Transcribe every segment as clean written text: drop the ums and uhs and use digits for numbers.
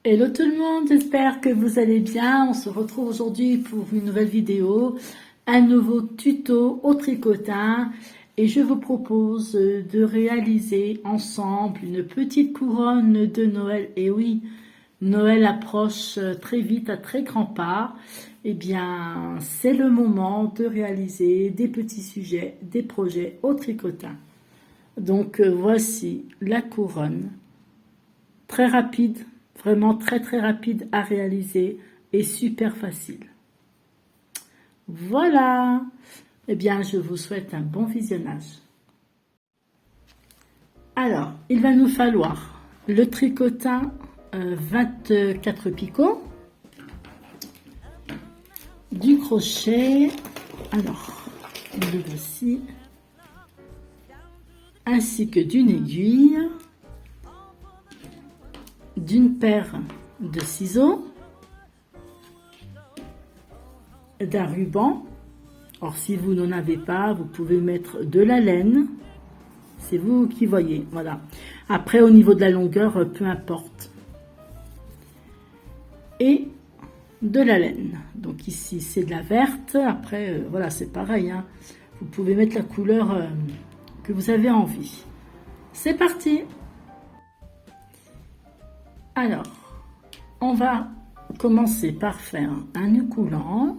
Hello tout le monde, j'espère que vous allez bien. On se retrouve aujourd'hui pour une nouvelle vidéo, un nouveau tuto au tricotin et je vous propose de réaliser ensemble une petite couronne de Noël. Et oui, Noël approche très vite à très grands pas. Eh bien, c'est le moment de réaliser des petits sujets, des projets au tricotin. Donc voici la couronne, très rapide. Vraiment très rapide à réaliser et super facile. Voilà. Eh bien, je vous souhaite un bon visionnage. Alors, il va nous falloir le tricotin 24 picots, du crochet, alors, le voici, ainsi que d'une aiguille, d'une paire de ciseaux, d'un ruban. Or, si vous n'en avez pas, vous pouvez mettre de la laine. C'est vous qui voyez, voilà. Après, au niveau de la longueur, peu importe. Et de la laine. Donc ici, c'est de la verte. Après, voilà, c'est pareil, hein. Vous pouvez mettre la couleur que vous avez envie. C'est parti! Alors, on va commencer par faire un nœud coulant.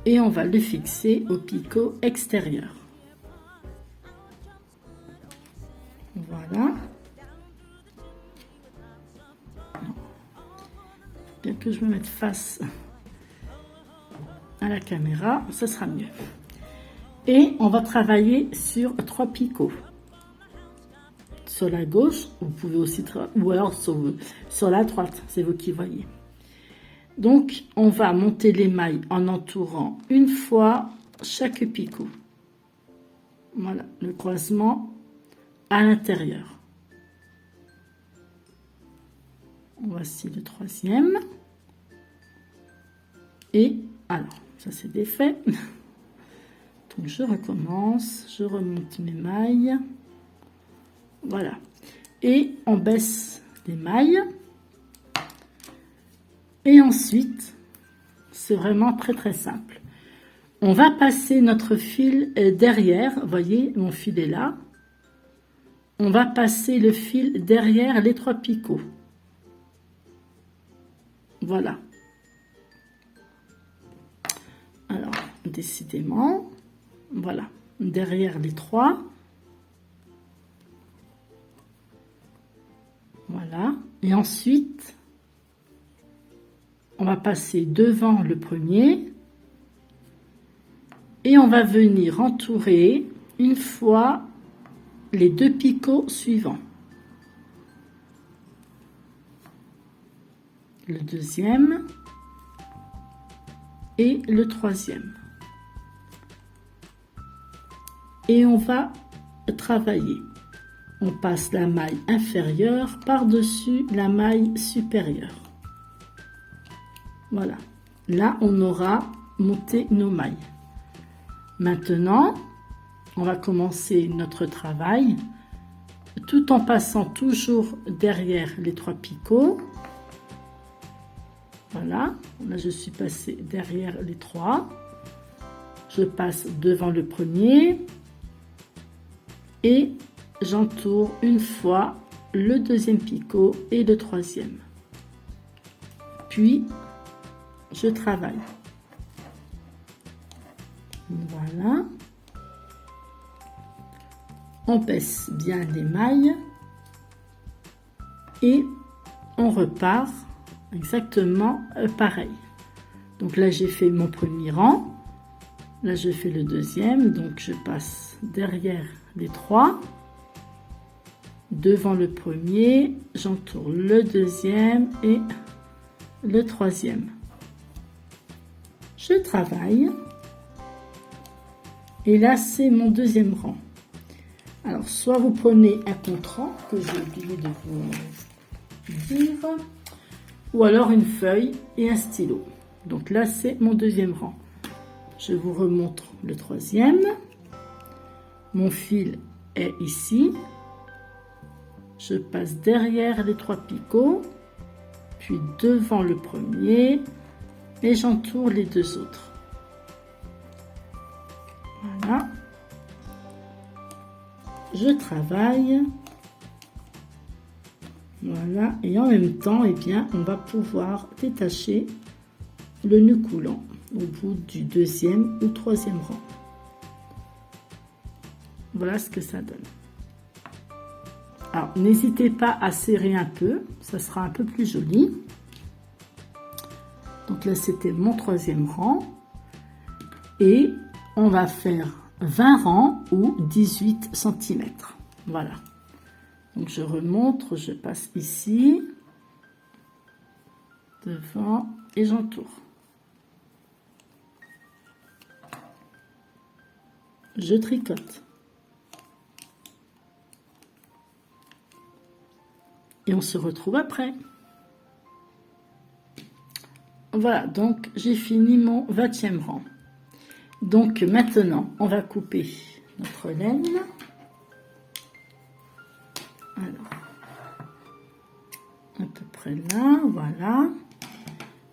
Et on va le fixer au picot extérieur. Voilà. Bien que je me mette face à la caméra, ce sera mieux. Et on va travailler sur 3 picots. Sur la gauche, vous pouvez aussi ou alors sur la droite, c'est vous qui voyez. Donc, on va monter les mailles en entourant une fois chaque picot. Voilà, le croisement à l'intérieur. Voici le troisième. Et alors, ça c'est défait. Donc, je recommence, je remonte mes mailles. Voilà. Et on baisse les mailles. Et ensuite, c'est vraiment très simple. On va passer notre fil derrière. Vous voyez, mon fil est là. On va passer le fil derrière les 3 picots. Voilà. Alors, décidément, voilà, derrière les 3. Voilà. Et ensuite, on va passer devant le premier et on va venir entourer une fois les 2 picots suivants. Le deuxième et le troisième. Et on va travailler. On passe la maille inférieure par-dessus la maille supérieure. Voilà. Là, on aura monté nos mailles. Maintenant, on va commencer notre travail tout en passant toujours derrière les 3 picots. Voilà. Là, je suis passée derrière les 3. Je passe devant le premier et j'entoure une fois le deuxième picot et le troisième. Puis, je travaille. Voilà. On baisse bien les mailles et on repart exactement pareil. Donc là, j'ai fait mon premier rang. Là, je fais le deuxième. Donc, je passe derrière les 3. Devant le premier, j'entoure le deuxième et le troisième. Je travaille. Et là, c'est mon deuxième rang. Alors, soit vous prenez un contre-rang, que j'ai oublié de vous dire, ou alors une feuille et un stylo. Donc là, c'est mon deuxième rang. Je vous remontre le troisième. Mon fil est ici. je passe derrière les 3 picots, puis devant le premier et j'entoure les 2 autres. Voilà. Je travaille. Voilà, et en même temps, eh bien, on va pouvoir détacher le nœud coulant au bout du 2e ou 3e rang. Voilà ce que ça donne. Alors, n'hésitez pas à serrer un peu, ça sera un peu plus joli. Donc là, c'était mon 3e rang. Et on va faire 20 rangs ou 18 cm. Voilà. Donc je remonte, je passe ici, devant et j'entoure. Je tricote. Et on se retrouve après. Voilà, donc j'ai fini mon 20e rang. Donc maintenant, on va couper notre laine. Alors, à peu près là, voilà.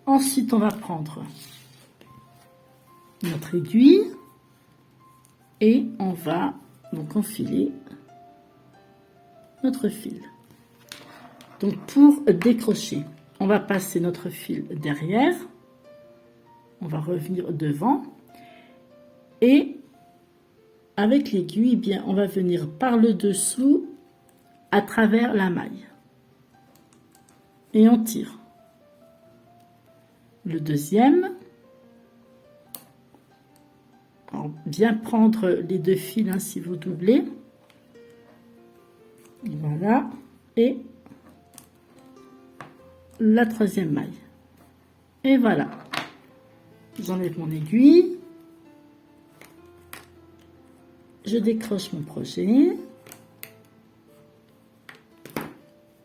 Ensuite, on va prendre notre aiguille et on va donc enfiler notre fil. Donc pour décrocher, on va passer notre fil derrière, on va revenir devant et avec l'aiguille, eh bien, on va venir par le dessous à travers la maille et on tire. Le deuxième, alors bien prendre les 2 fils hein, si vous doublez, voilà, et la 3e maille, et voilà. J'enlève mon aiguille, je décroche mon crochet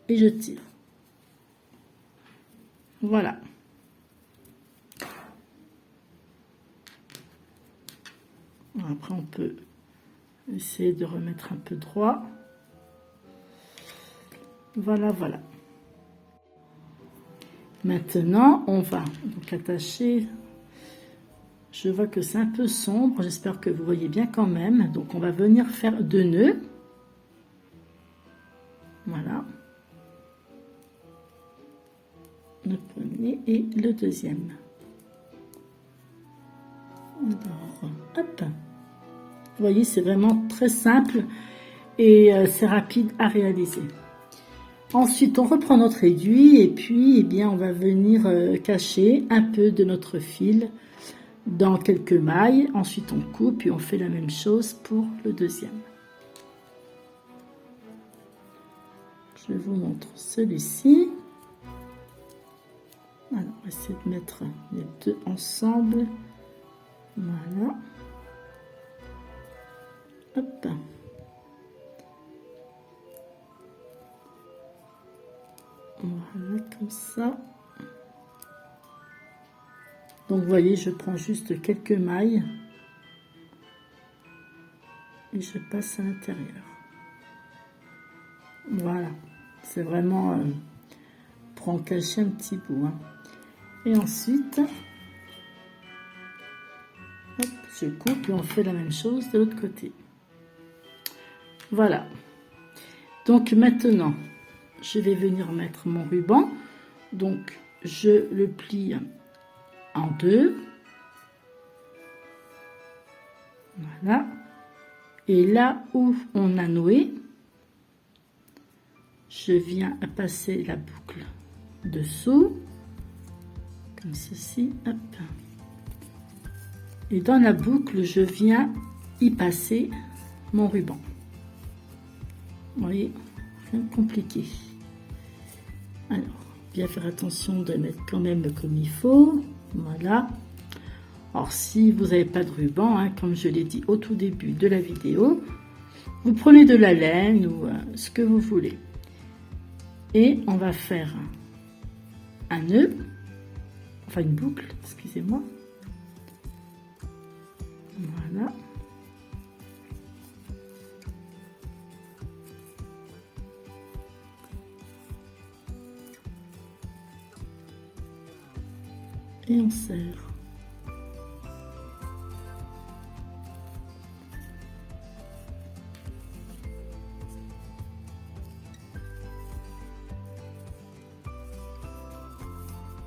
et je tire. Voilà. Après, on peut essayer de remettre un peu droit. Voilà, voilà. Maintenant, on va donc attacher. Je vois que c'est un peu sombre. J'espère que vous voyez bien quand même. Donc, on va venir faire 2 nœuds. Voilà. Le premier et le deuxième. Alors, hop. Vous voyez, c'est vraiment très simple et c'est rapide à réaliser. Ensuite, on reprend notre aiguille et puis, eh bien, on va venir cacher un peu de notre fil dans quelques mailles. Ensuite, on coupe et on fait la même chose pour le deuxième. Je vous montre celui-ci. Alors, on va essayer de mettre les 2 ensemble. Voilà. Hop. Voilà, comme ça. Donc, vous voyez, je prends juste quelques mailles et je passe à l'intérieur. Voilà, c'est vraiment pour en cacher un petit bout. Hein. Et ensuite, hop, je coupe et on fait la même chose de l'autre côté. Voilà. Donc maintenant, je vais venir mettre mon ruban. Donc, je le plie en 2. Voilà. Et là où on a noué, je viens à passer la boucle dessous, comme ceci, hop. Et dans la boucle, je viens y passer mon ruban. Vous voyez, rien de compliqué. Alors, bien faire attention de mettre quand même comme il faut. Voilà. Alors, si vous n'avez pas de ruban, hein, comme je l'ai dit au tout début de la vidéo, vous prenez de la laine ou ce que vous voulez. Et on va faire un nœud, enfin une boucle, excusez-moi. Voilà. et on serre.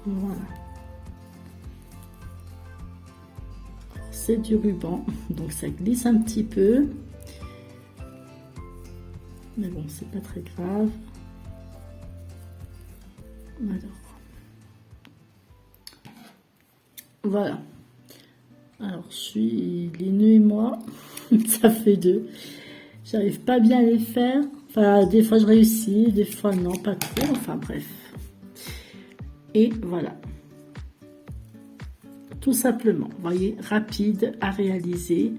Voilà. C'est du ruban, donc ça glisse un petit peu. Mais bon, c'est pas très grave. Voilà. Alors, je suis les nœuds et moi, ça fait deux. J'arrive pas bien à les faire. Enfin, des fois je réussis, des fois non, pas trop. Enfin bref. Et voilà. Tout simplement, vous voyez, rapide à réaliser.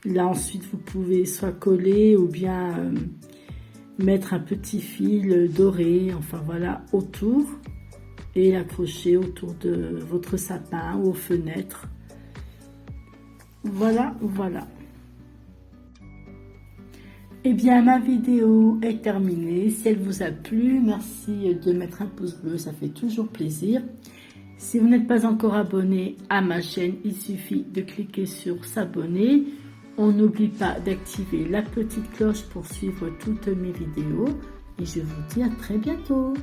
Là ensuite, vous pouvez soit coller ou bien mettre un petit fil doré, enfin voilà, autour. Et l'accrocher autour de votre sapin ou aux fenêtres. Voilà, voilà. Eh bien, ma vidéo est terminée. Si elle vous a plu, merci de mettre un pouce bleu, ça fait toujours plaisir. Si vous n'êtes pas encore abonné à ma chaîne, il suffit de cliquer sur s'abonner. On n'oublie pas d'activer la petite cloche pour suivre toutes mes vidéos. Et je vous dis à très bientôt.